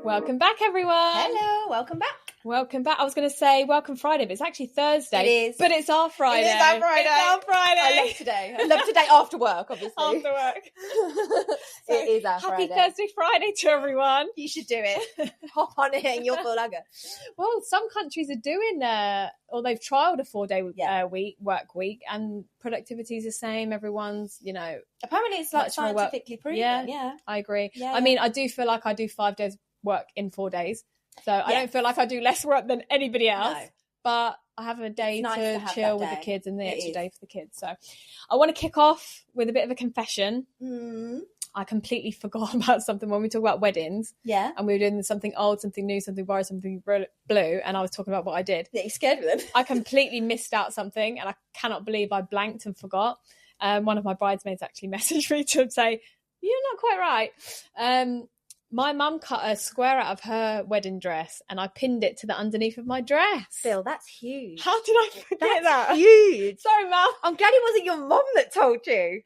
Welcome back, everyone. Hello, welcome back. Welcome back. I was going to say welcome Friday, but it's actually Thursday. It is. But it's our Friday. It is our Friday. It's our Friday. I love today. I love today after work, obviously. After work. It is our Happy Friday. Thursday Friday to everyone. You should do it. Hop on it and you'll feel lugger. Well, some countries are doing, or they've trialled a 4-day work week, and productivity is the same. Everyone's, Apparently it's like scientifically proven. Yeah. I agree. Yeah, I mean, I do feel like I do 5 days work in 4 days. So I don't feel like I do less work than anybody else. No. But I have a day to chill with the kids and the extra day for the kids. So I want to kick off with a bit of a confession. I completely forgot about something when we talk about weddings. Yeah. And we were doing something old, something new, something borrowed, something blue. And I was talking about what I did. Yeah, you scared with them. I completely missed out something, and I cannot believe I blanked and forgot. One of my bridesmaids actually messaged me to say, "You're not quite right." My mum cut a square out of her wedding dress and I pinned it to the underneath of my dress. Phil, that's huge. How did I forget that? Huge. Sorry, Mum. I'm glad it wasn't your mum that told you.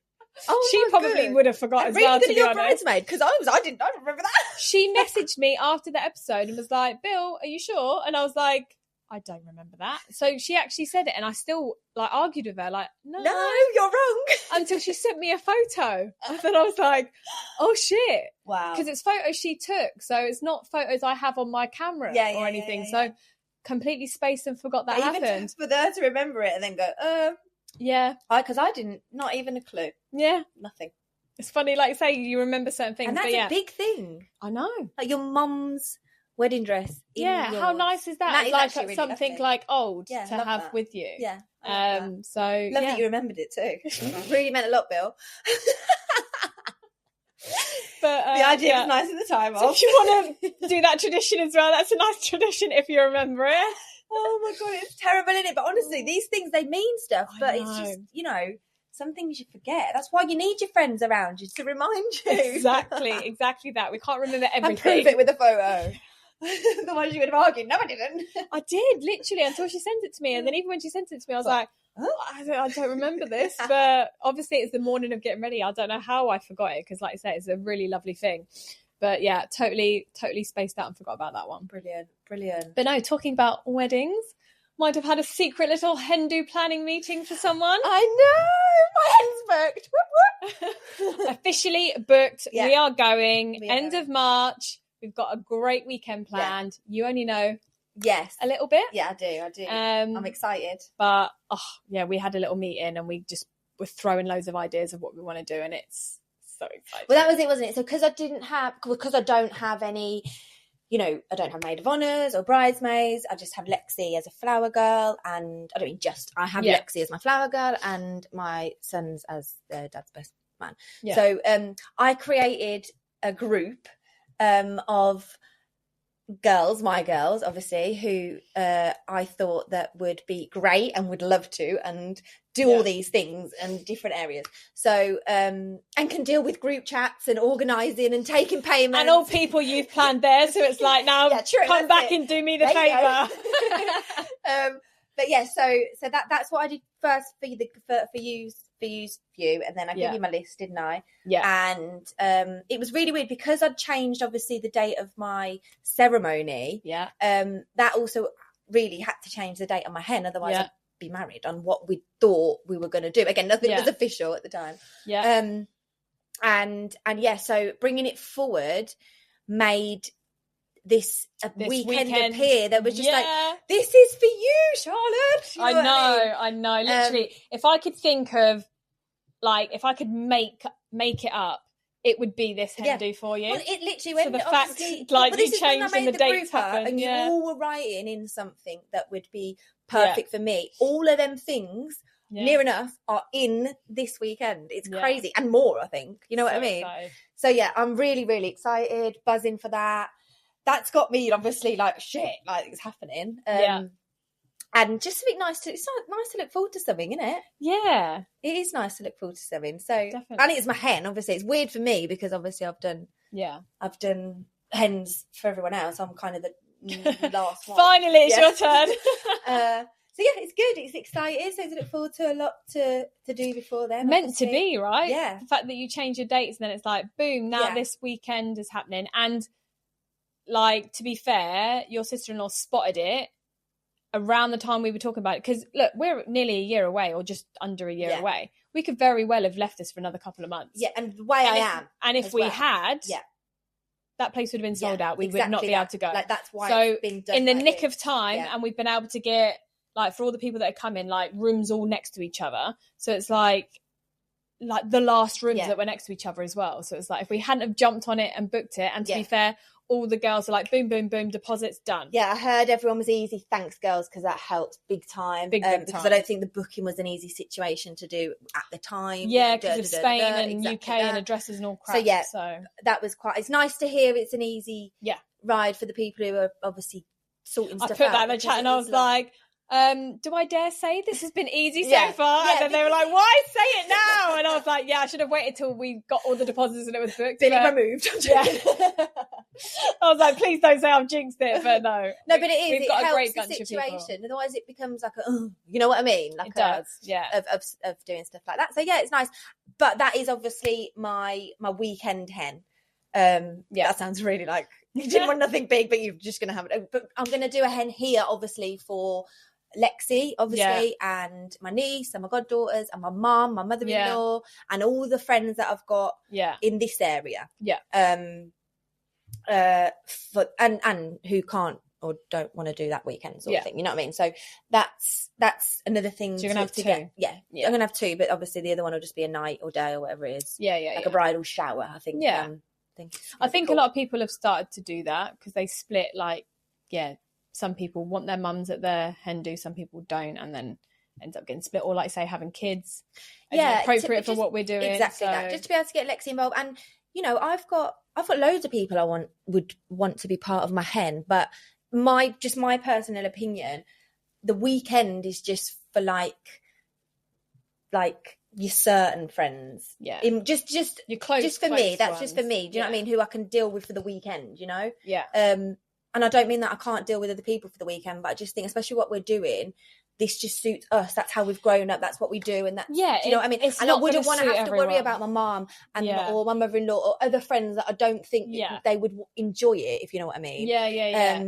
Oh, she probably would have forgotten as really well, good to at be your honest. bridesmaid, because I didn't remember that. She messaged me after the episode and was like, "Bill, are you sure?" And I was like, "I don't remember that." So she actually said it, and I still argued with her, no, you're wrong. Until she sent me a photo. And then I was like, "Oh shit!" Wow, because it's photos she took, so it's not photos I have on my camera or anything. So completely spaced and forgot that happened. Even for her to remember it and then go, yeah, because I didn't, not even a clue. Yeah, nothing. It's funny, like say you remember certain things, and that's a big thing. I know, like your mum's wedding dress. How nice is that? That like really something lovely. like old to have that. with you. Yeah. So love that you remembered it too. Really meant a lot, Bill. But the idea was nice at the time. So if you want to do that tradition as well, that's a nice tradition if you remember it. Oh my god, it's terrible, isn't it? But honestly, these things, they mean stuff. But it's just, some things you forget. That's why you need your friends around you to remind you. Exactly that. We can't remember everything. And prove it with a photo. Otherwise you would have argued. No, I didn't. I did, literally, until she sent it to me. And then even when she sent it to me, I was like, I don't remember this. But obviously it's the morning of getting ready. I don't know how I forgot it, because like I said, it's a really lovely thing. But yeah, totally spaced out and forgot about that one. Brilliant. But no, talking about weddings, might have had a secret little hen do planning meeting for someone. I know, my hen's booked. Whoop, whoop. Officially booked. Yeah. We are going end of March. We've got a great weekend planned. Yeah. You only know a little bit. Yeah, I do. I'm excited. But we had a little meeting and we just were throwing loads of ideas of what we want to do, and it's so exciting. Well, that was it, wasn't it? So because I don't have any, I don't have maid of honours or bridesmaids. I just have Lexi as a flower girl, and I have Lexi as my flower girl and my son's as dad's best man. Yeah. So I created a group of girls, my girls, obviously, who I thought that would be great and would love to and do all these things in different areas. So, and can deal with group chats and organising and taking payments. And all people you've planned there, so it's like, now come back and do me the favour. But yeah, so that's what I did first for you, and then I gave you my list, didn't I? Yeah. And it was really weird because I'd changed obviously the date of my ceremony. Yeah. That also really had to change the date on my hen, otherwise I'd be married on what we thought we were going to do. Again, nothing was official at the time. Yeah. And so bringing it forward made this weekend appear that was just like, this is for you, Charlotte. You know I know. Literally, if I could think of, like, if I could make it up, it would be this hen do for you. Well, it literally went. So the fact, like, you changed and the dates happened, and you all were writing in something that would be perfect for me. All of them things, near enough, are in this weekend. It's crazy, and more. I think you know what I mean. Excited. So yeah, I'm really, really excited, buzzing for that. That's got me obviously like shit, like it's happening. And just something nice it's nice to look forward to something, isn't it? Yeah. It is nice to look forward to something. So definitely. And it's my hen, obviously. It's weird for me because obviously I've done hens for everyone else. I'm kind of the last one. Finally, it's your turn. So yeah, it's good. It's exciting. So to look forward to a lot to do before then. Meant obviously. to be, right? Yeah. The fact that you change your dates and then it's like, boom, now this weekend is happening. And like, to be fair, your sister-in-law spotted it around the time we were talking about it. Because, look, we're nearly a year away, or just under a year away. We could very well have left this for another couple of months. Yeah, and the way I am. And if we had, that place would have been sold out. We would not be able to go. Like, that's why it's been done in the nick of time, and we've been able to get, like, for all the people that are coming, like, rooms all next to each other. So it's like the last rooms that were next to each other as well. So it's like, if we hadn't have jumped on it and booked it, and to be fair, all the girls are like, boom, boom, boom, deposits done. Yeah, I heard everyone was easy. Thanks, girls, because that helped big time. Big time. Because I don't think the booking was an easy situation to do at the time. Yeah, because of Spain and UK and addresses and all crap. So that was quite... It's nice to hear it's an easy ride for the people who are obviously sorting stuff out. I put that in the chat and I was like... do I dare say this has been easy so far? And then they were like, why say it now? And I was like, I should have waited till we got all the deposits and it was booked. Been removed. I was like, please don't say I've jinxed it, but no. No, but it is. We've got a great bunch situation. of people. Otherwise it becomes like you know what I mean? Like it does, of doing stuff like that. So yeah, it's nice. But that is obviously my weekend hen. That sounds really like you didn't want nothing big, but you're just going to have it. But I'm going to do a hen here, obviously, for Lexi, obviously, and my niece and my goddaughters and my mum, my mother-in-law, and all the friends that I've got in this area. And who can't or don't want to do that weekend sort of thing, you know what I mean? So that's another thing. So you're gonna have two. I'm gonna have two, but obviously the other one will just be a night or day or whatever it is. Like a bridal shower, I think. I think cool. A lot of people have started to do that because they split, like, some people want their mums at their hen do, some people don't, and then ends up getting split, or like say having kids appropriate for what we're doing. Exactly that. Just to be able to get Lexi involved. And you know, I've got loads of people I would want to be part of my hen, but my personal opinion, the weekend is just for like your certain friends. Just your close, just for close me. That's ones. Just for me. Do you know what I mean? Who I can deal with for the weekend, you know? And I don't mean that I can't deal with other people for the weekend, but I just think, especially what we're doing, this just suits us. That's how we've grown up. That's what we do. And that's, do you know what I mean? And I wouldn't want to have to worry about my mom and or my mother-in-law or other friends that I don't think they would enjoy it, if you know what I mean.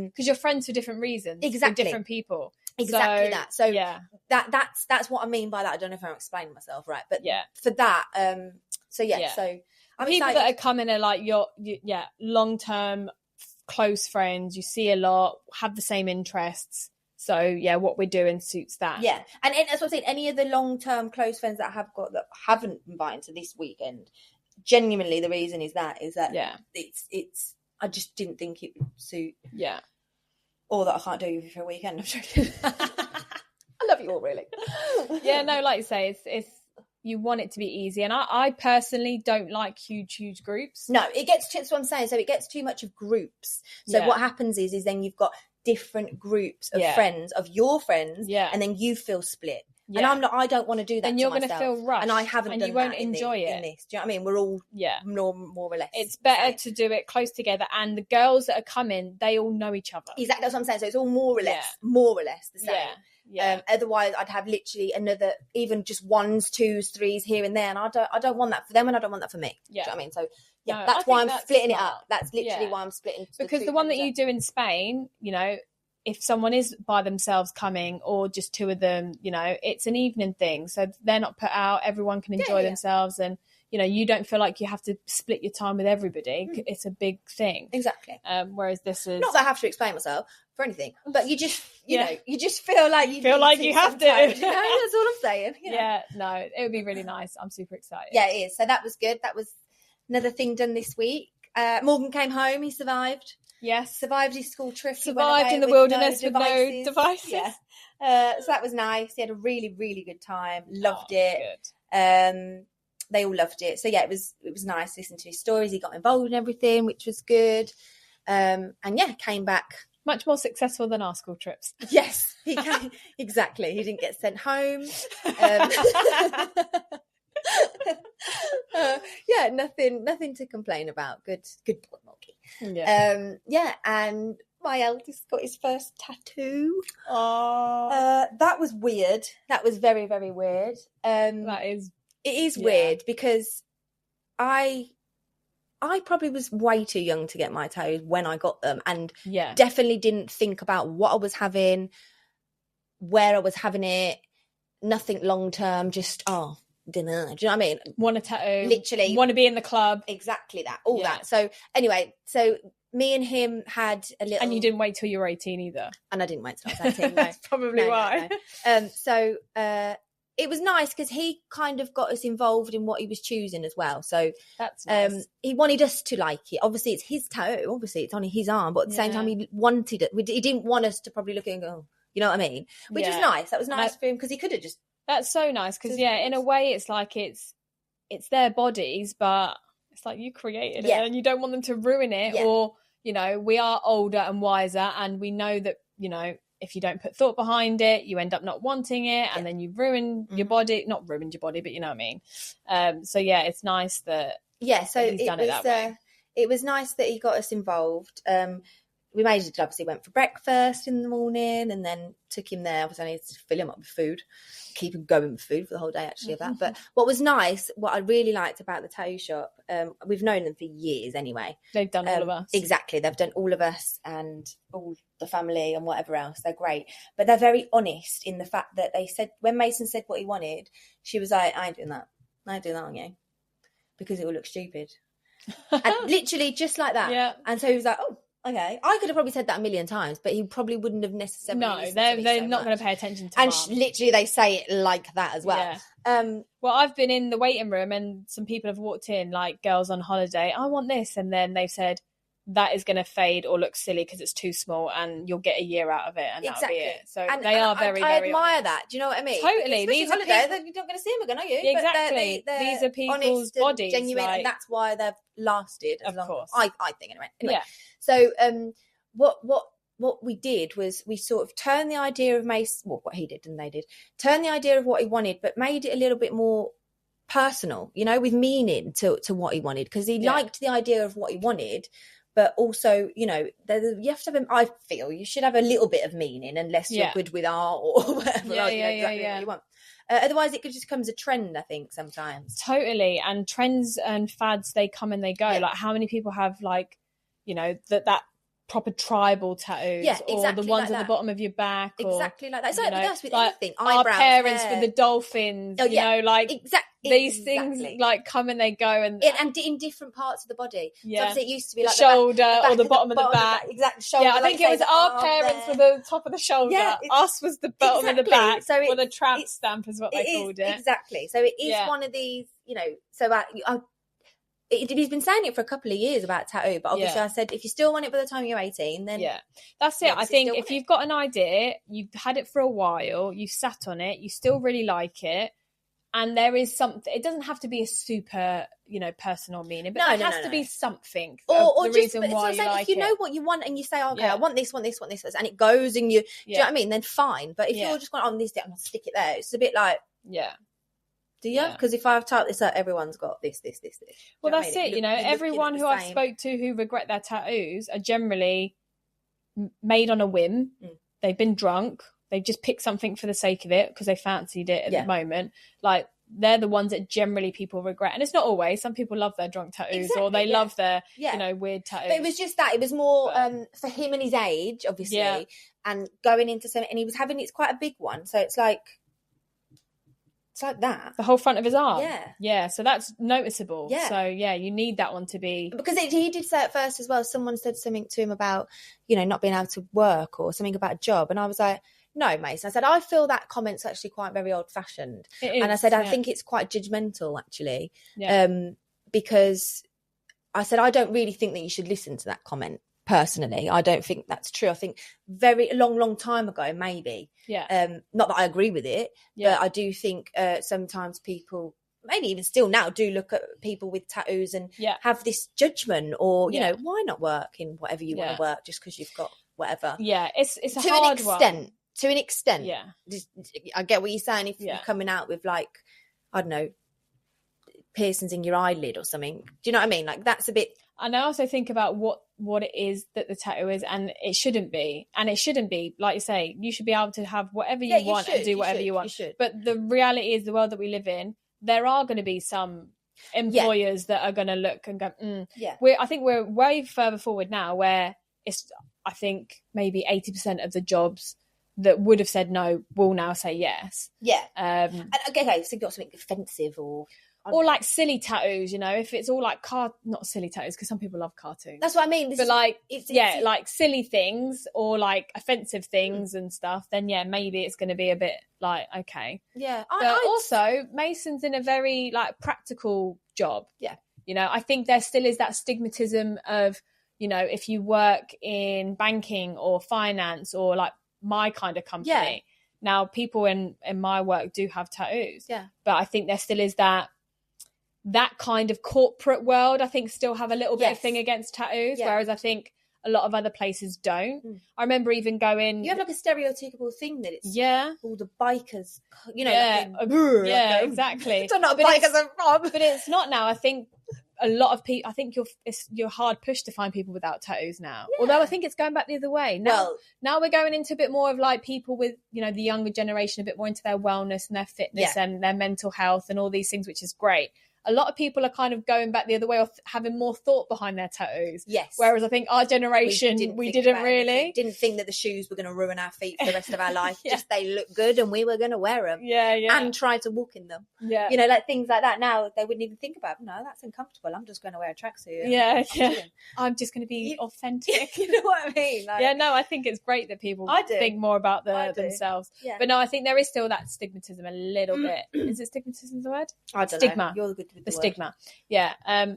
Because you're friends for different reasons. Exactly. With different people. Exactly that. So that's what I mean by that. I don't know if I'm explaining myself right, but for that, so I'm people excited. that are coming are like your long-term close friends. You see a lot, have the same interests. So what we're doing suits that. And that's what I'm saying. Any of the long-term close friends that I have got that haven't invited to this weekend, genuinely the reason is that it's I just didn't think it would suit. Or that I can't do you for a weekend. I'm joking. I love you all, really. No, like you say, it's you want it to be easy, and I personally don't like huge groups. No, that's what I'm saying. So it gets too much of groups. So what happens is then you've got different groups of friends, of your friends, and then you feel split. And I don't want to do that. And you're going to feel rushed, and I haven't, and you won't enjoy it in this. Do you know what I mean? We're all more or less. It's better to do it close together, and the girls that are coming, they all know each other. Exactly, that's what I'm saying. So it's all more or less the same. Otherwise, I'd have literally another, even just ones, twos, threes here and there, and I don't want that for them, and I don't want that for me. Do you know what I mean? So that's why I'm splitting it up. That's literally why I'm splitting. Because the one that you do in Spain, you know, if someone is by themselves coming, or just two of them, you know, it's an evening thing, so they're not put out. Everyone can enjoy themselves, and you know, you don't feel like you have to split your time with everybody. It's a big thing. Exactly. Whereas this is... Not that I have to explain myself for anything, but you just, you know, you just feel like you have to. You know, that's all I'm saying. You know? No, it would be really nice. I'm super excited. Yeah, it is. So that was good. That was another thing done this week. Morgan came home. He survived. Yes. Survived his school trip. Survived in the wilderness with no devices. So that was nice. He had a really, really good time. Loved it. Good. They all loved it. So it was nice to listen to his stories. He got involved in everything, which was good. And came back much more successful than our school trips. Yes, he came, exactly. He didn't get sent home. Nothing to complain about. Good boy, Mulkey. And my eldest got his first tattoo. That was weird. That was very, very weird. It is weird because I I probably was way too young to get my tattoos when I got them, and Yeah. definitely didn't think about what I was having, where I was having it, nothing long term, just dinner. Do you know what I mean? Want a tattoo. Literally. Want to be in the club. Exactly that. All that. So anyway, me and him had a little... And you didn't wait till you were 18 either. And I didn't wait till I was 18, no. That's probably why. No. So it was nice because he kind of got us involved in what he was choosing as well. So that's nice. He wanted us to like it. Obviously, it's his tattoo. Obviously, it's on his arm. But at the same time, he wanted it. He didn't want us to probably look at it and go, you know what I mean? Which was nice. That was nice for him because he could have just... That's so nice because, in a way, it's like it's their bodies, but it's like you created it and you don't want them to ruin it. Or, we are older and wiser, and we know that, if you don't put thought behind it, you end up not wanting it, and then you ruin your body. Not ruined your body, but you know what I mean? So, it's nice that he's done it that way. It was nice that he got us involved. We made it, obviously went for breakfast in the morning and then took him there. Obviously, I needed to fill him up with food, keep him going with food for the whole day, actually, of that. But what was nice, what I really liked about the tattoo shop, we've known them for years anyway. They've done all of us. Exactly. They've done all of us and all the family and whatever else. They're great. But they're very honest in the fact that they said, when Mason said what he wanted, she was like, I ain't doing that. I ain't doing that on you because it will look stupid. And literally just like that. Yeah. And so he was like, oh, okay. I could have probably said that a million times, but he probably wouldn't have necessarily. No, they're not going to pay attention to. And literally, they say it like that as well. Yeah. Well, I've been in the waiting room, and some people have walked in, like girls on holiday. I want this, and then they've said that is going to fade or look silly because it's too small, and you'll get a year out of it, and that'll be it. So they are very. I admire honest. that. Do you know what I mean? Totally. These are holidays. You're not going to see them again, are you? Yeah, exactly. But these are people's bodies, genuine, and that's why they've lasted as long. Of course, I think anyway. Yeah. So what we did was we sort of turned the idea of Mason, well, what he did and they did, turned the idea of what he wanted, but made it a little bit more personal, with meaning to what he wanted, because he liked the idea of what he wanted, but also, you have to have, I feel you should have a little bit of meaning unless you're good with art or whatever what you want. Otherwise, it just becomes a trend, I think, sometimes. Totally. And trends and fads, they come and they go. Like, how many people have, like, that proper tribal tattoos, or the ones at the bottom of your back, exactly like that. It's like with like anything. Our parents with the dolphins, these things like come and they go, and in different parts of the body. So obviously it used to be like the shoulder or the bottom of the back. Exactly. Shoulder, I think it was our parents with the top of the shoulder. Us was the bottom of the back. So the tramp stamp is what they called it. Exactly. So it is one of these. He's been saying it for a couple of years about tattoo, but obviously I said, if you still want it by the time you're 18, then that's it. I think if you've got an idea, you've had it for a while, you've sat on it, you still really like it, and there is something, it doesn't have to be a super, personal meaning, but there has to be something, or the reason why you like it. If you know what you want and you say, okay, I want this, and it goes, and you, do you know what I mean? Then fine. But if you're just going on this, I'm going to stick it there. It's a bit like, do you? Because if I've typed this out, everyone's got this. Well, that's it. Everyone who I've spoke to who regret their tattoos are generally made on a whim. They've been drunk. They've just picked something for the sake of it because they fancied it at the moment. Like, they're the ones that generally people regret. And it's not always. Some people love their drunk tattoos, or they love their, weird tattoos. But it was just that. It was more for him and his age, obviously, and going into something. And he was having, it's quite a big one. So it's like that. The whole front of his arm. Yeah. Yeah. So that's noticeable. Yeah. So you need that one to be. Because he did say at first as well, someone said something to him about, not being able to work or something about a job. And I was like, no, Mason. I said, I feel that comment's actually quite very old fashioned. And I said, I think it's quite judgmental actually. Yeah. Because I said, I don't really think that you should listen to that comment. Personally, I don't think that's true. I think very long time ago, maybe. Yeah. Not that I agree with it, but I do think sometimes people, maybe even still now, do look at people with tattoos and have this judgment, or why not work in whatever you want to work just because you've got whatever. Yeah, it's a hard one. To an extent. Yeah. I get what you're saying. If you're coming out with, like, I don't know, piercings in your eyelid or something. Do you know what I mean? Like, that's a bit. And I also think about what it is that the tattoo is, and it shouldn't be. And it shouldn't be, like you say, you should be able to have whatever you want and do whatever you want. But the reality is, the world that we live in, there are going to be some employers that are going to look and go, I think we're way further forward now where it's, I think maybe 80% of the jobs that would have said no will now say yes. Yeah. Okay, so you've got something offensive or like silly tattoos, you know, if it's all like not silly tattoos, because some people love cartoons. That's what I mean. Like silly things or like offensive things and stuff, then maybe it's going to be a bit like, okay. Yeah. But also, Mason's in a very like practical job. Yeah. You know, I think there still is that stigmatism of, you know, if you work in banking or finance or like my kind of company. Yeah. Now, people in my work do have tattoos. Yeah. But I think there still is that kind of corporate world, I think, still have a little bit of thing against tattoos, whereas I think a lot of other places don't. I remember even going... You have like a stereotypical thing that it's all the bikers, you know. Exactly. It's not bikers are from. But it's not now. I think a lot of people... I think you're hard pushed to find people without tattoos now. Yeah. Although I think it's going back the other way. Now we're going into a bit more of like people with, you know, the younger generation, a bit more into their wellness and their fitness and their mental health and all these things, which is great. A lot of people are kind of going back the other way of having more thought behind their tattoos. Yes. Whereas I think our generation, we didn't really. Didn't think that the shoes were going to ruin our feet for the rest of our life. Just they look good and we were going to wear them. Yeah. And try to walk in them. Yeah. You know, like things like that. Now they wouldn't even think about, no, that's uncomfortable. I'm just going to wear a tracksuit. Yeah. I'm just going to be authentic. You know what I mean? Like, I think it's great that people think more about themselves. Yeah. But no, I think there is still that stigmatism a little bit. Is it stigmatism the word? I don't know. You're good with the stigma. Yeah.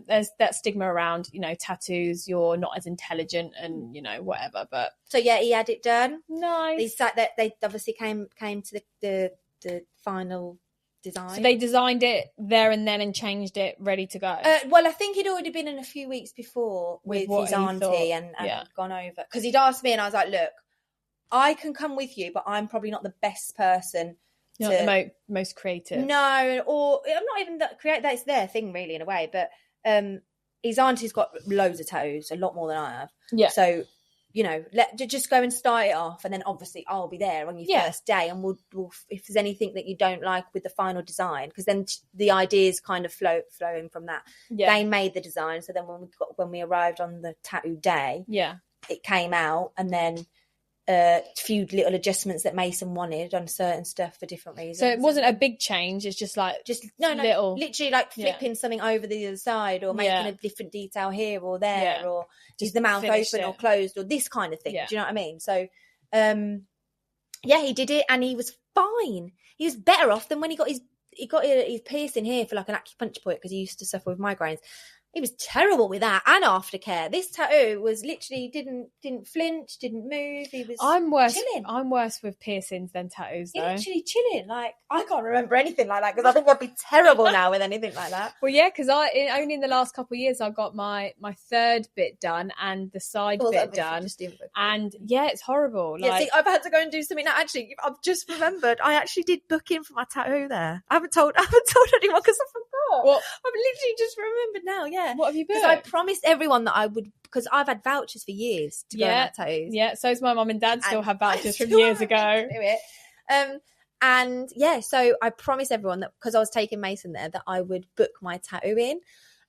There's that stigma around, you know, tattoos, you're not as intelligent and, you know, whatever. But so he had it done. Nice. They obviously came to the final design. So they designed it there and then and changed it ready to go. Well, I think he'd already been in a few weeks before with his auntie and gone over, because he'd asked me and I was like, look, I can come with you, but I'm probably not the best person. You're not the most creative. No, or I'm not even that creative. That's their thing, really, in a way. But his auntie's got loads of tattoos, a lot more than I have. Yeah. So, you know, just go and start it off, and then obviously I'll be there on your first day, and we'll if there's anything that you don't like with the final design, because then the ideas kind of flowing from that. Yeah. They made the design, so then when we arrived on the tattoo day, it came out, and then a few little adjustments that Mason wanted on certain stuff for different reasons. So it wasn't a big change. It's just little, literally like flipping something over the other side, or making a different detail here or there, or is the mouth open or closed, or this kind of thing. Do you know what I mean? So, he did it, and he was fine. He was better off than when he got his piercing here for like an acupuncture point, because he used to suffer with migraines. He was terrible with that and aftercare. This tattoo was literally didn't flinch, didn't move. He was chilling. I'm worse with piercings than tattoos, though. Literally chilling. Like, I can't remember anything like that, because I think I'd be terrible now with anything like that. Well, yeah, because only in the last couple of years I got my third bit done and the side bit done, and it's horrible. Yeah, see, I've had to go and do something now. Actually, I've just remembered. I actually did book in for my tattoo there. I haven't told anyone because I forgot. Well, I've literally just remembered now. Yeah. What have you booked? Because I promised everyone that I would, because I've had vouchers for years to go and have tattoos. Yeah, so's my mum and dad still have vouchers from years ago. And so I promised everyone that, because I was taking Mason there, that I would book my tattoo in.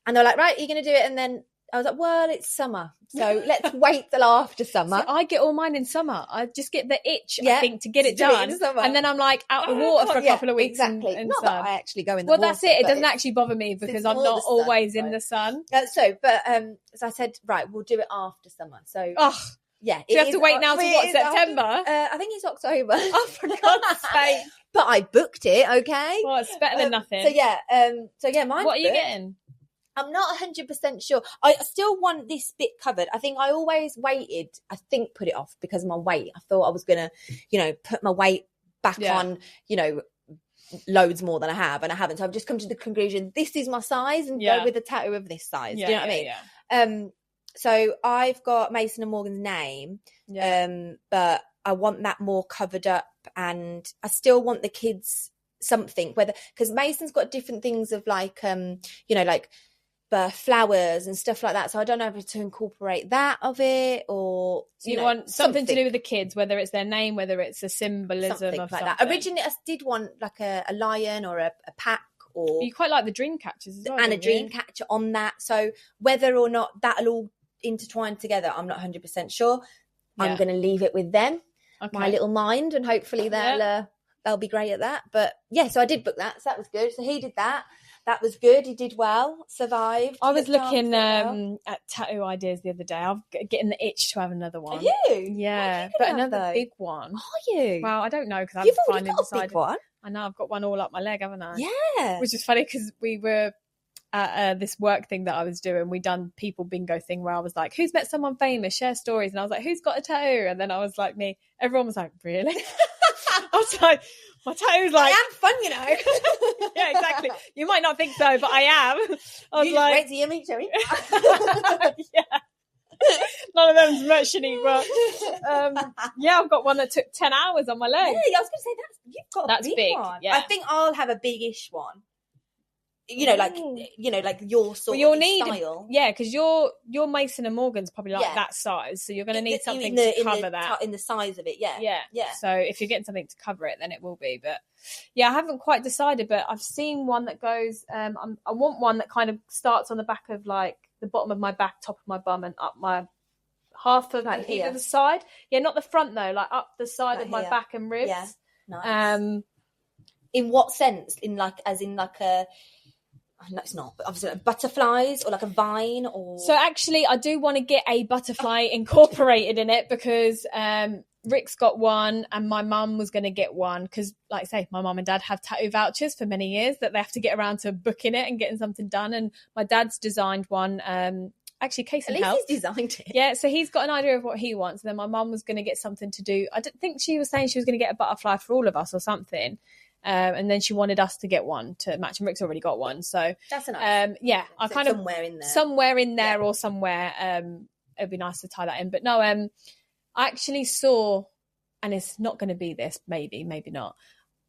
And they're like, right, you're going to do it? And then I was like, well, it's summer, so let's wait till after summer. See, I get all mine in summer. I just get the itch, I think, to get it done. And then I'm like out of water for a couple of weeks. Exactly. In not sun. That I actually go in the water. Well, that's it. It doesn't actually bother me because I'm not always in the sun. So I said, right, we'll do it after summer. So, yeah. So you have to wait now to what, September? I think it's October. Oh, for God's sake. But I booked it, okay? Well, it's better than nothing. So yeah, mine. What are you getting? I'm not 100% sure. I still want this bit covered. I think I always put it off because of my weight. I thought I was going to, put my weight back on, loads more than I have, and I haven't. So I've just come to the conclusion, this is my size, and go with a tattoo of this size. Do you know what I mean? Yeah. So I've got Mason and Morgan's name, but I want that more covered up, and I still want the kids something, because Mason's got different things of like, flowers and stuff like that, so I don't know if to incorporate that of it, or you want something to do with the kids, whether it's their name, whether it's a symbolism of something like that. Originally I did want like a lion or a pack or you quite like the dream catchers as well, and a dream catcher on that. So whether or not that'll all intertwine together, I'm not 100% sure. I'm going to leave it with them, my little mind, and hopefully they'll be great at that. But yeah, so I did book that, so that was good. So he did that. That was good. He did well, survived. I was looking at tattoo ideas the other day. I'm getting the itch to have another one. Are you? Yeah, but another big one. Are you? Well, I don't know because I've finally decided. A big one. I know I've got one all up my leg, haven't I? Yeah. Which is funny because we were at this work thing that I was doing. We done people bingo thing where I was like, "Who's met someone famous? Share stories." And I was like, "Who's got a tattoo?" And then I was like, "Me." Everyone was like, "Really?" I was like, my tattoo's like, I am fun, you know. Yeah, exactly. You might not think so, but I am. I was you like, wait till you meet Joey. Yeah. None of them's merchany, but yeah, I've got one that took 10 hours on my leg. Yeah, I was going to say you've got that's a big one. Yeah. I think I'll have a big-ish one. Like your sort of style. Yeah, because your Mason and Morgan's probably like that size, so you're going to need something to cover that in the size of it. Yeah. So if you're getting something to cover it, then it will be. But yeah, I haven't quite decided. But I've seen one that goes. I want one that kind of starts on the back of like the bottom of my back, top of my bum, and up my half of like either the side. Yeah, not the front though. Like up the side of my back and ribs. Yeah. Nice. In what sense? As in a. No, it's not. But obviously, like butterflies or like a vine, or. So actually, I do want to get a butterfly incorporated in it because Rick's got one, and my mum was going to get one because, like I say, my mum and dad have tattoo vouchers for many years that they have to get around to booking it and getting something done. And my dad's designed one. Actually, Casey at least helped. He's designed it. Yeah, so he's got an idea of what he wants. And then my mum was going to get something to do. I didn't think she was saying she was going to get a butterfly for all of us or something. And then she wanted us to get one to match, and Rick's already got one. So that's enough. Yeah, I kind of somewhere in there or somewhere. It'd be nice to tie that in. But no, I actually saw, and it's not going to be this. Maybe not.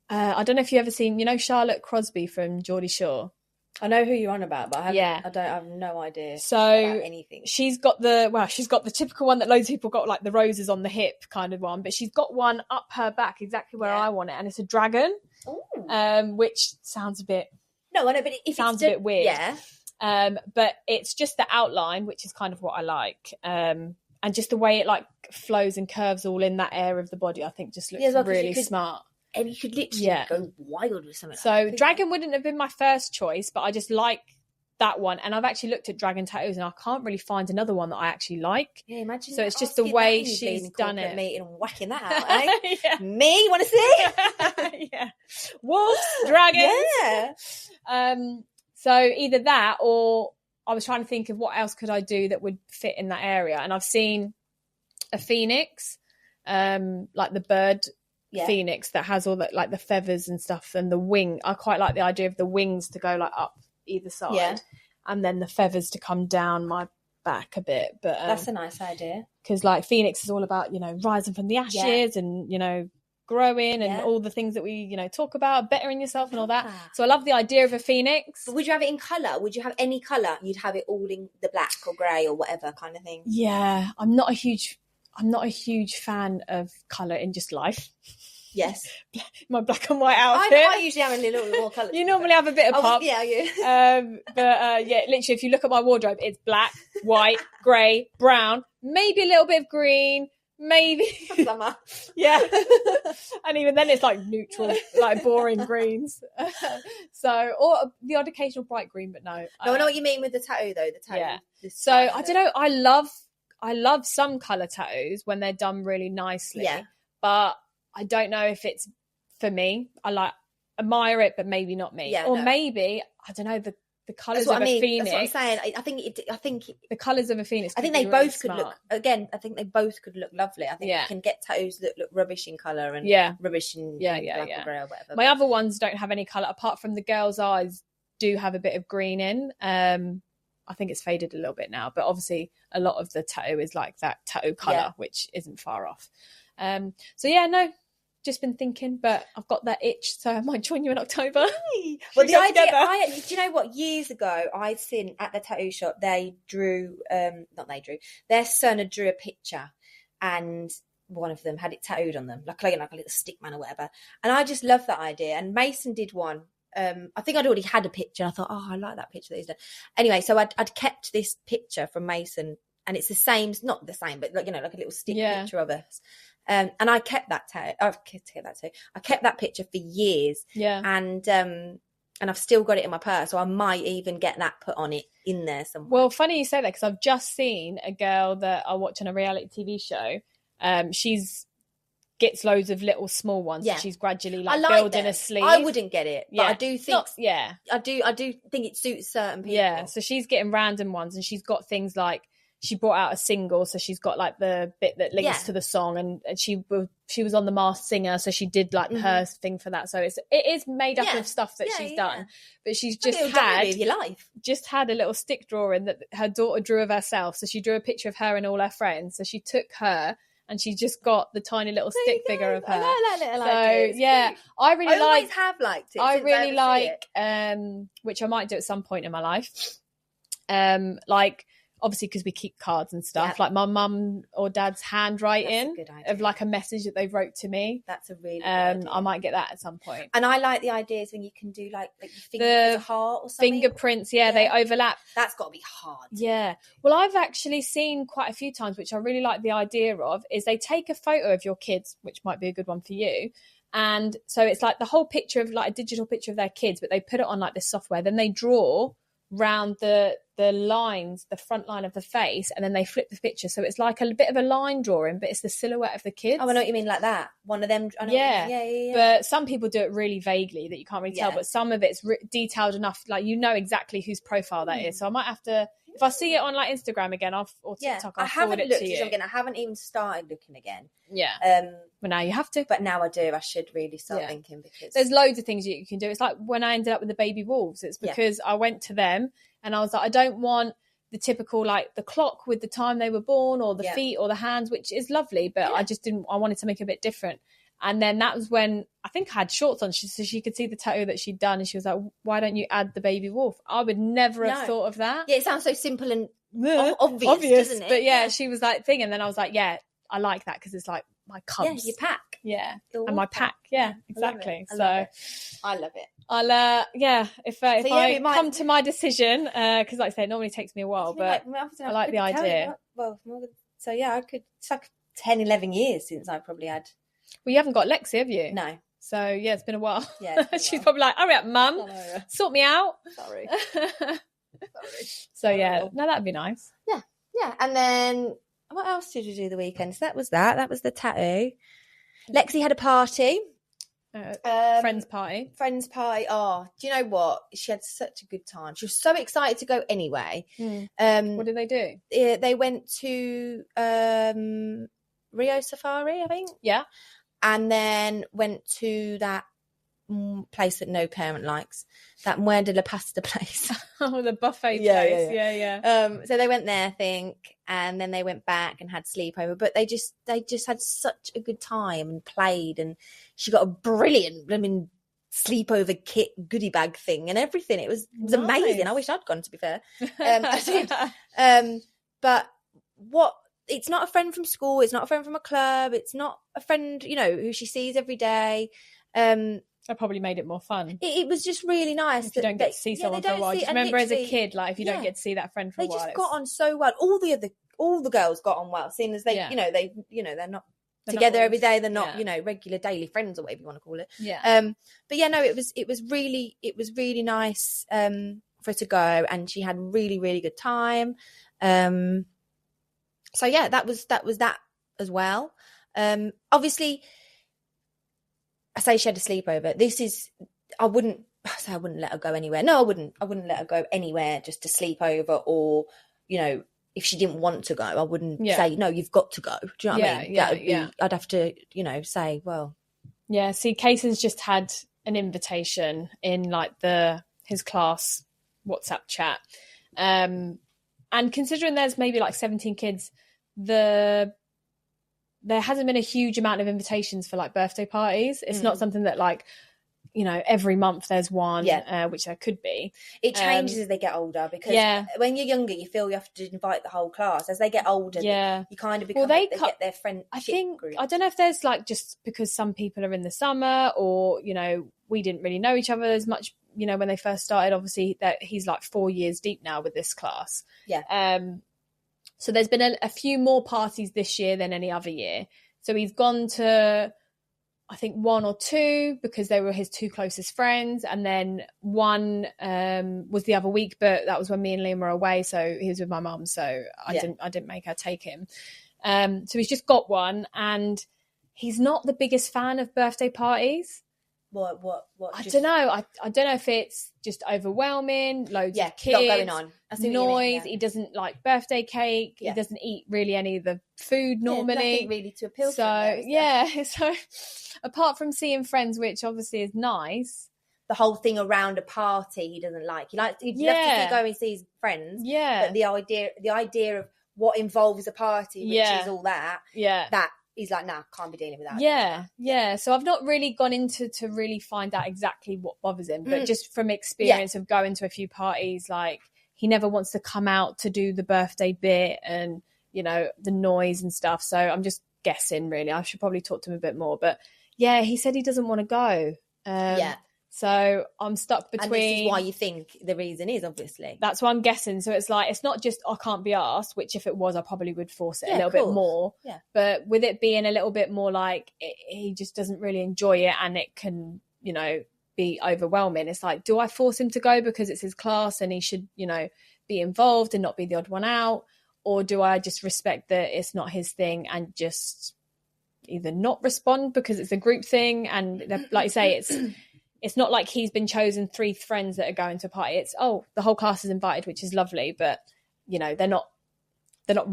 I don't know if you ever seen, Charlotte Crosby from Geordie Shore. I know who you're on about, but I have no idea about anything. She's got the typical one that loads of people got, like the roses on the hip kind of one, but she's got one up her back exactly where I want it, and it's a dragon. Which sounds a bit a bit weird. Yeah. But it's just the outline, which is kind of what I like. And just the way it like flows and curves all in that area of the body, I think just looks really smart. And you could literally go wild with something. So dragon wouldn't have been my first choice, but I just like that one. And I've actually looked at dragon tattoos, and I can't really find another one that I actually like. Yeah, imagine. So it's just the way she's done it. Meeting and whacking that out, eh? Yeah. Me, you want to see? Yeah. Wolves, dragons. Yeah. So either that, or I was trying to think of what else could I do that would fit in that area. And I've seen a phoenix, like the bird. Yeah. Phoenix that has all that, like the feathers and stuff, and the wing. I quite like the idea of the wings to go like up either side, and then the feathers to come down my back a bit. But that's a nice idea, because like Phoenix is all about rising from the ashes and growing and all the things that we talk about, bettering yourself and all that. So I love the idea of a phoenix. But would you have it in colour? Would you have any colour? You'd have it all in the black or grey or whatever kind of thing. Yeah, I'm not a huge fan of colour in just life. Yes. My black and white outfit. I usually have a little more colour. You normally have a bit of pop. Yeah, you. But literally, if you look at my wardrobe, it's black, white, grey, brown, maybe a little bit of green, maybe. Summer. Yeah. And even then it's like neutral, like boring greens. So, or the odd occasional bright green, but no. No, I know what you mean with the tattoo though. The tattoo. Yeah. So, I don't know. I love some colour tattoos when they're done really nicely. Yeah. But I don't know if it's for me. I admire it, but maybe not me. Yeah, maybe, I don't know, the colours of a phoenix. That's what I'm saying. I think the colours of a phoenix. I think they both could look. Again, I think they both could look lovely. I think you can get tattoos that look rubbish in colour and rubbish in black or grey or whatever. My other ones don't have any colour apart from the girl's eyes. Do have a bit of green in. I think it's faded a little bit now, but obviously a lot of the tattoo is like that tattoo colour, which isn't far off. Just been thinking, but I've got that itch, so I might join you in October. Well, the idea, do you know what? Years ago, I'd seen at the tattoo shop, their son had drew a picture, and one of them had it tattooed on them, like a little stick man or whatever. And I just love that idea. And Mason did one I think I'd already had a picture. I thought, I like that picture that he's done. Anyway, so I'd kept this picture from Mason, and it's the same, not the same, but like, you know, like a little stick picture of us. And I kept that I kept that picture for years. Yeah. And I've still got it in my purse, so I might even get that put on it in there somewhere. Well, funny you say that, because I've just seen a girl that I watch on a reality TV show. She's gets loads of little small ones. Yeah. She's gradually building a sleeve. I wouldn't get it, but I do think I do think it suits certain people. Yeah, so she's getting random ones, and she's got things like, she brought out a single, so she's got like the bit that links to the song, and she was on The Masked Singer, so she did like her thing for that. So it is made up of stuff that she's done, but she's just had a little stick drawing that her daughter drew of herself. So she drew a picture of her and all her friends. So she took her, and she just got the tiny little stick figure of her. I like that little idea. I really I always have liked it. I really like, which I might do at some point in my life. Like, obviously, because we keep cards and stuff, like my mum or dad's handwriting of like a message that they wrote to me. That's a really good idea. I might get that at some point. And I like the ideas when you can do like your finger as a heart or something. Fingerprints, they overlap. That's got to be hard. Yeah. Well, I've actually seen quite a few times, which I really like the idea of, is they take a photo of your kids, which might be a good one for you. And so it's like the whole picture of like a digital picture of their kids, but they put it on like this software. Then they draw round the lines, the front line of the face, and then they flip the picture, so it's like a bit of a line drawing, but it's the silhouette of the kids. I know what you mean, like that one of them. Yeah. But some people do it really vaguely that you can't really tell, but some of it's detailed enough, like you know exactly whose profile that is. So I might have to, if I see it on like Instagram again, or TikTok, I'll forward it to you. I haven't even started looking again. But now you have to. But now I do. I should really start thinking, because there's loads of things you can do. It's like when I ended up with the baby wolves, it's because I went to them and I was like, I don't want the typical like the clock with the time they were born, or the feet or the hands, which is lovely, but I wanted to make it a bit different. And then that was when I think I had shorts on, so she could see the tattoo that she'd done, and she was like, why don't you add the baby wolf? I would never have thought of that. Yeah, it sounds so simple and obvious, doesn't it? But she was like thing, and then I was like, I like that, because it's like my cubs. Yeah, your pack. Yeah, and my pack. Yeah, exactly. I love it. I'll if I come to my decision, because like I say, it normally takes me a while, but I like the idea. So it's like 10, 11 years since I probably had. Well, you haven't got Lexi, have you? No. So it's been a while. Yeah, she's probably like, hurry up, mum, sort me out. Sorry. So no, that'd be nice. Yeah. And then what else did you do the weekend? So that was the tattoo. Lexi had a party. Friends party. Oh, do you know what? She had such a good time. She was so excited to go anyway. What did they do? They went to Rio Safari, I think. Yeah. And then went to that place that no parent likes, that Muer de la Pasta place. Oh, the buffet place. Yeah. So they went there, I think, and then they went back and had sleepover. But they just had such a good time and played, and she got a brilliant, sleepover kit goodie bag thing and everything. It was amazing. I wish I'd gone, to be fair. I did. But it's not a friend from school, it's not a friend from a club, it's not a friend, who she sees every day. That probably made it more fun. It was just really nice. If you don't get to see someone for a while. Just remember as a kid, like if you don't get to see that friend for a while. They just got on so well. All the girls got on well, seeing as they, they're not together every day. They're not, regular daily friends or whatever you want to call it. Yeah. But no, it was really nice for her to go, and she had a really, really good time. So that was that as well. Obviously, I say she had a sleepover. I wouldn't let her go anywhere. No, I wouldn't let her go anywhere just to sleep over, or, if she didn't want to go, I wouldn't say, no, you've got to go. Do you know what I mean? That would be, I'd have to, say, well. Yeah, see, Cason's just had an invitation in like his class WhatsApp chat. And considering there's maybe like 17 kids, there hasn't been a huge amount of invitations for like birthday parties. It's not something that like, you know, every month there's one, which there could be. It changes as they get older, because when you're younger, you feel you have to invite the whole class. As they get older, you kind of become, they get their friendship group. I don't know if there's like, just because some people are in the summer, or, you know, we didn't really know each other as much, you know, when they first started. Obviously, that he's like 4 years deep now with this class. So there's been a few more parties this year than any other year. So he's gone to, I think, 1 or 2 because they were his 2 closest friends. And then one was the other week, but that was when me and Liam were away. So he was with my mum. So I didn't make her take him. So he's just got one, and he's not the biggest fan of birthday parties. What? I don't know. I don't know if it's just overwhelming, loads of kids, lot going on. Noise. He doesn't like birthday cake. He doesn't eat really any of the food normally. Nothing really to appeal to. So so apart from seeing friends, which obviously is nice, the whole thing around a party he doesn't like. He'd love to go and see his friends. But the idea of what involves a party, which is all that. That. He's like, nah, can't be dealing with that. So I've not really gone into to really find out exactly what bothers him, but just from experience of going to a few parties, like, he never wants to come out to do the birthday bit and, you know, the noise and stuff. So I'm just guessing, really. I should probably talk to him a bit more. But yeah, he said he doesn't want to go. So I'm stuck between... And this is why you think the reason is, obviously. That's what I'm guessing. So it's like, it's not just, I can't be asked, which if it was, I probably would force it a little bit more. But with it being a little bit more like, he just doesn't really enjoy it, and it can, you know, be overwhelming. It's like, do I force him to go because it's his class and he should, you know, be involved and not be the odd one out? Or do I just respect that it's not his thing and just either not respond because it's a group thing? And like you say, it's not like he's been chosen 3 friends that are going to a party. It's, the whole class is invited, which is lovely. But, you know, they're not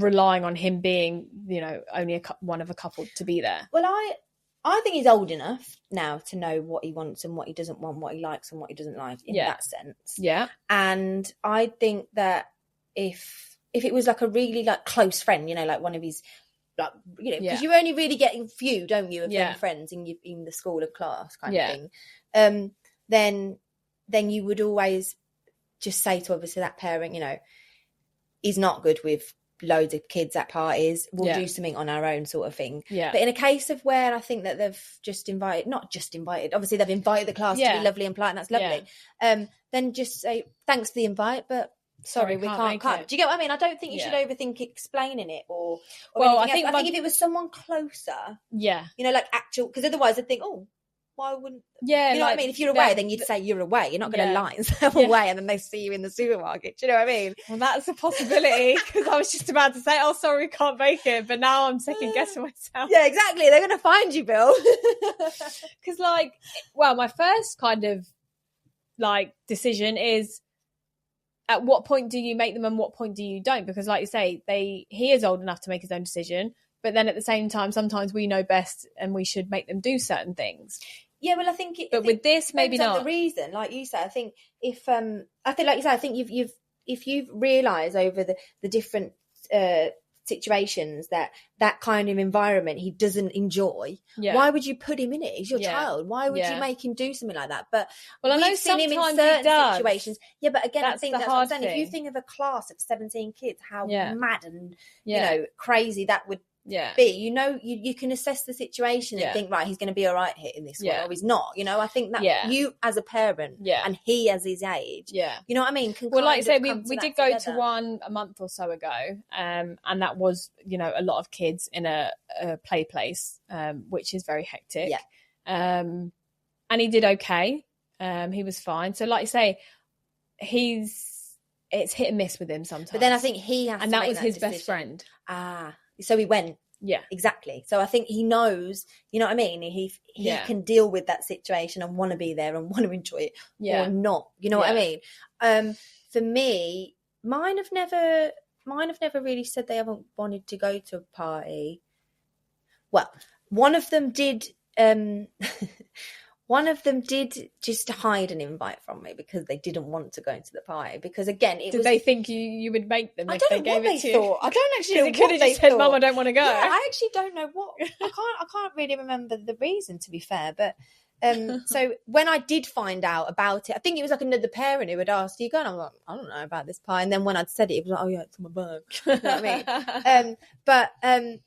relying on him being, you know, only one of a couple to be there. Well, I think he's old enough now to know what he wants and what he doesn't want, what he likes and what he doesn't like in that sense. And I think that if it was like a really like close friend, you know, like one of his, like, you know, because you only really get a few, don't you, of them friends in the school of class kind of thing. Then you would always just say to, obviously, that parent, you know, he's not good with loads of kids at parties. We'll do something on our own, sort of thing. But in a case of where I think that they've not just invited, obviously they've invited the class to be lovely and polite, and that's lovely. Then just say, thanks for the invite, but sorry, we can't come. Do you get what I mean? I don't think you should overthink explaining it or I think if it was someone closer, you know, like actual, because otherwise I'd think, why wouldn't? You know what I mean? If you're away, then you'd say you're away. You're not going to lie and say I'm away, and then they see you in the supermarket. Do you know what I mean? Well, that's a possibility, because I was just about to say, sorry, we can't make it, but now I'm second guessing myself. Yeah, exactly. They're going to find you, Bill. Because, like, well, my first kind of like decision is, at what point do you make them and what point do you don't? Because, like you say, he is old enough to make his own decision, but then at the same time, sometimes we know best and we should make them do certain things. Yeah, well, I think with this, maybe not. The reason, like you said, I think if you've realised over the different situations that kind of environment he doesn't enjoy, why would you put him in it? He's your child. Why would you make him do something like that? But I know sometimes him in certain situations. Yeah, but again, I think that's what I'm saying. If you think of a class of 17 kids, how mad and you know, crazy that would be, you know, you can assess the situation and think, right, he's going to be all right here in this one, or he's not. You know, I think that you as a parent and he as his age, you know what I mean? Like I say, we did go to one a month or so ago, and that was, you know, a lot of kids in a play place, which is very hectic. And he did okay. He was fine. So like you say, it's hit and miss with him sometimes. But then I think he has, and to that make was his decision. best friend. So he went. Yeah, exactly. So I think he knows, you know what I mean? He can deal with that situation and want to be there and want to enjoy it or not. You know what I mean? For me, mine have never really said they haven't wanted to go to a party. Well, one of them did. One of them did just hide an invite from me because they didn't want to go into the party. Because again, did they think you would make them? I don't know what they thought. I don't actually know what they said, Mum, I don't want to go. Yeah, I actually don't know what. I can't really remember the reason, to be fair. But So when I did find out about it, I think it was like another parent who had asked, "You going?" I'm like, "I don't know about this pie." And then when I'd said it, it was like, "Oh yeah, it's on my bag." You know what I mean? But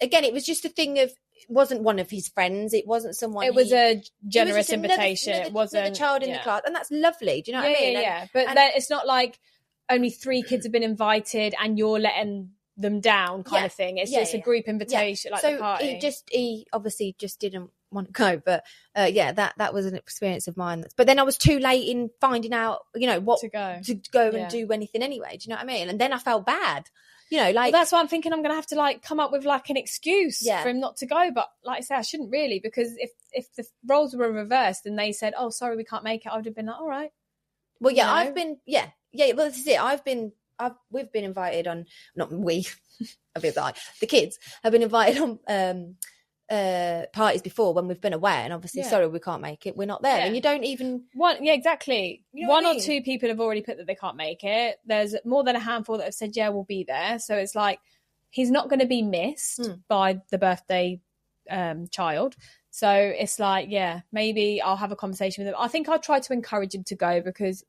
again, it was just a thing of, it wasn't one of his friends. It wasn't someone. It was a generous invitation. It wasn't another a child in the class, and that's lovely. Do you know what I mean? Yeah. But then it's not like only 3 kids have been invited and you're letting them down kind of thing. It's just a group invitation, like so the party. He obviously just didn't want to go, but that was an experience of mine. But then I was too late in finding out, what to go and do anything anyway. Do you know what I mean? And then I felt bad. That's why I'm thinking I'm going to have to come up with an excuse for him not to go. But like I say, I shouldn't really, because if the roles were reversed and they said, "Oh, sorry, we can't make it," I would have been like, "All right." Well, I've been, well, this is it. We've been invited on, not we, I feel like the kids have been invited on parties before when we've been away, and obviously, sorry, we can't make it. We're not there, and you don't even exactly. You know One or two people have already put that they can't make it. There's more than a handful that have said, "Yeah, we'll be there." So it's like he's not going to be missed by the birthday child. So it's like, maybe I'll have a conversation with him. I think I'll try to encourage him to go, because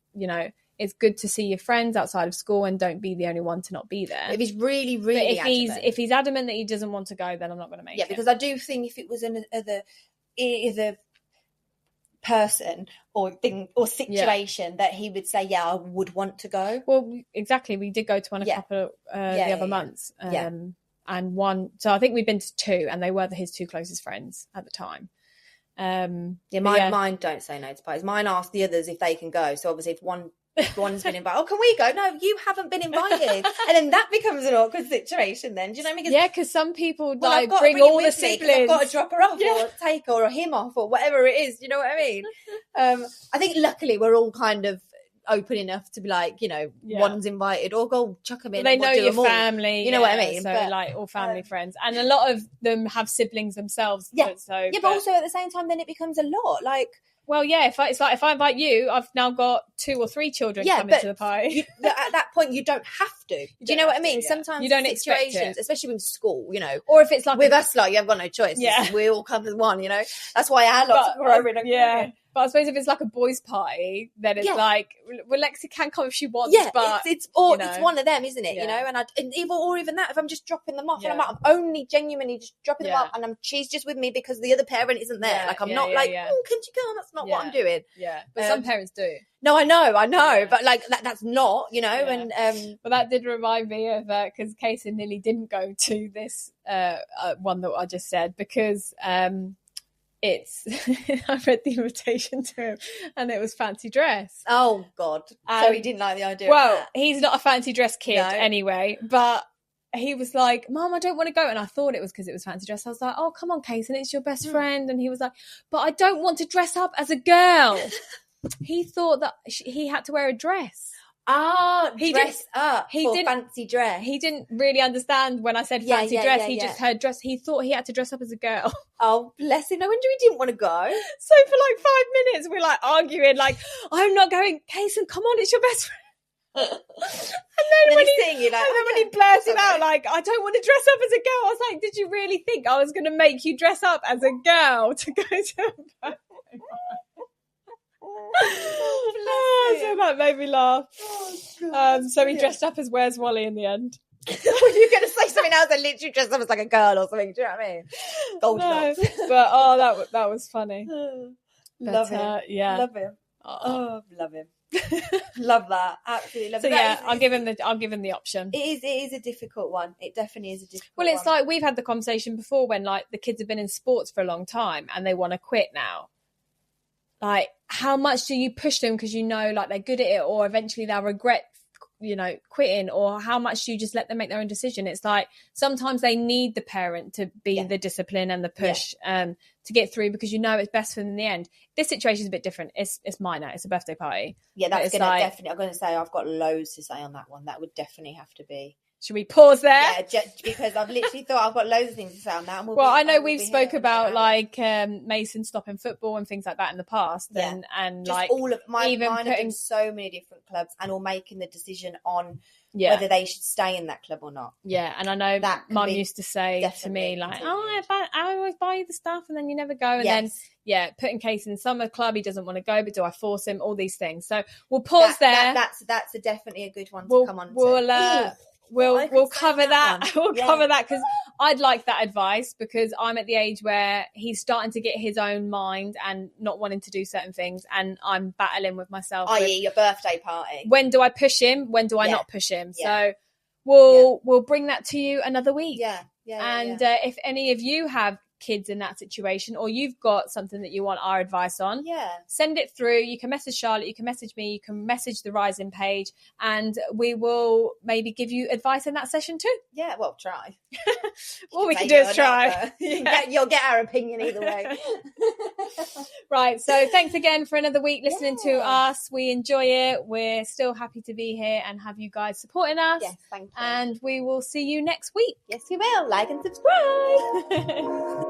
it's good to see your friends outside of school and don't be the only one to not be there. If he's really, really if he's adamant that he doesn't want to go, then I'm not going to make it. Yeah, because I do think if it was either person or thing or situation that he would say, I would want to go. Well, exactly. We did go to one a couple the other months. And one, so I think we've been to 2, and they were his 2 closest friends at the time. Mine don't say no to parties. Mine ask the others if they can go. So obviously if one's been invited, can we go? No, you haven't been invited. And then that becomes an awkward situation then. Do you know what I mean? Because some people bring all the siblings. I've got to drop her off or take her or him off or whatever it is. Do you know what I mean? I think luckily we're all kind of open enough to be like, one's invited, or go chuck them in. They know your family. You know what I mean? So all family friends. And a lot of them have siblings themselves. But also at the same time, then it becomes a lot. If I invite you, I've now got 2 or 3 children coming to the party. At that point, you don't have to. Do you know what I mean? Sometimes you don't expect it, especially with school, or if it's with us, you have got no choice. We all come as one. That's why our lots are over. But I suppose if it's a boys' party, then it's Lexi can come if she wants. But it's one of them, isn't it? And even that, if I'm just dropping them off, and I'm only genuinely just dropping them off, and she's just with me because the other parent isn't there. I'm not can you go? That's not what I'm doing. Yeah, but some parents do. No, I know, but that's not, and but that did remind me of because Casey nearly didn't go to this one that I just said, because it's I read the invitation to him and it was fancy dress. Oh God. So he didn't like the idea of that. He's not a fancy dress kid anyway, but he was like, "Mom, I don't want to go." And I thought it was because it was fancy dress. I was like, "Oh, come on, Casey, it's your best friend." And he was like, "But I don't want to dress up as a girl." He thought that he had to wear a dress. He dress up. He didn't fancy dress. He didn't really understand when I said fancy dress. He just heard dress. He thought he had to dress up as a girl. Oh, bless him! No wonder he didn't want to go. So for 5 minutes, we're arguing. I'm not going. Kason, come on, it's your best friend. And then when he blurted out I don't want to dress up as a girl, I was like, did you really think I was going to make you dress up as a girl to go to a so that made me laugh. So he dressed up as Where's Wally in the end. Were you going to say something else and literally dressed up as a girl or something? Do you know what I mean? Goldilocks. But that was funny. Love him. Yeah. Love him. Oh, love him. Love that. Absolutely love it. So I'll give him the option. It is a difficult one. It definitely is a difficult one. Well, it's we've had the conversation before when the kids have been in sports for a long time and they want to quit now. How much do you push them because they're good at it, or eventually they'll regret quitting, or how much do you just let them make their own decision? It's sometimes they need the parent to be the discipline and the push to get through, because it's best for them in the end. This situation is a bit different. It's minor. It's a birthday party. Yeah, that's going to definitely, I'm going to say I've got loads to say on that one. That would definitely have to be. Should we pause there? Yeah, just because I've literally thought I've got loads of things to say on that. I know we've spoke about Mason stopping football and things like that in the past, and just all of mine have been so many different clubs, and all making the decision on whether they should stay in that club or not. Yeah, and I know that Mum used to say to me, like, I always buy you the stuff and then you never go. And then, put in case in summer club he doesn't want to go, but do I force him? All these things. So we'll pause there. That's definitely a good one to come on to. We'll cover that. We'll cover that because I'd like that advice, because I'm at the age where he's starting to get his own mind and not wanting to do certain things, and I'm battling with myself. I.e. your birthday party. When do I push him? When do I not push him? So we'll bring that to you another week. If any of you have kids in that situation, or you've got something that you want our advice on, send it through. You can message Charlotte, you can message me, you can message the Rising page, and we will maybe give you advice in that session too. Try. All we can do is try. You'll get our opinion either way. Right, so thanks again for another week listening to us. We enjoy it. We're still happy to be here and have you guys supporting us. Yes, thank you. And we will see you next week. Yes, we will. Like and subscribe.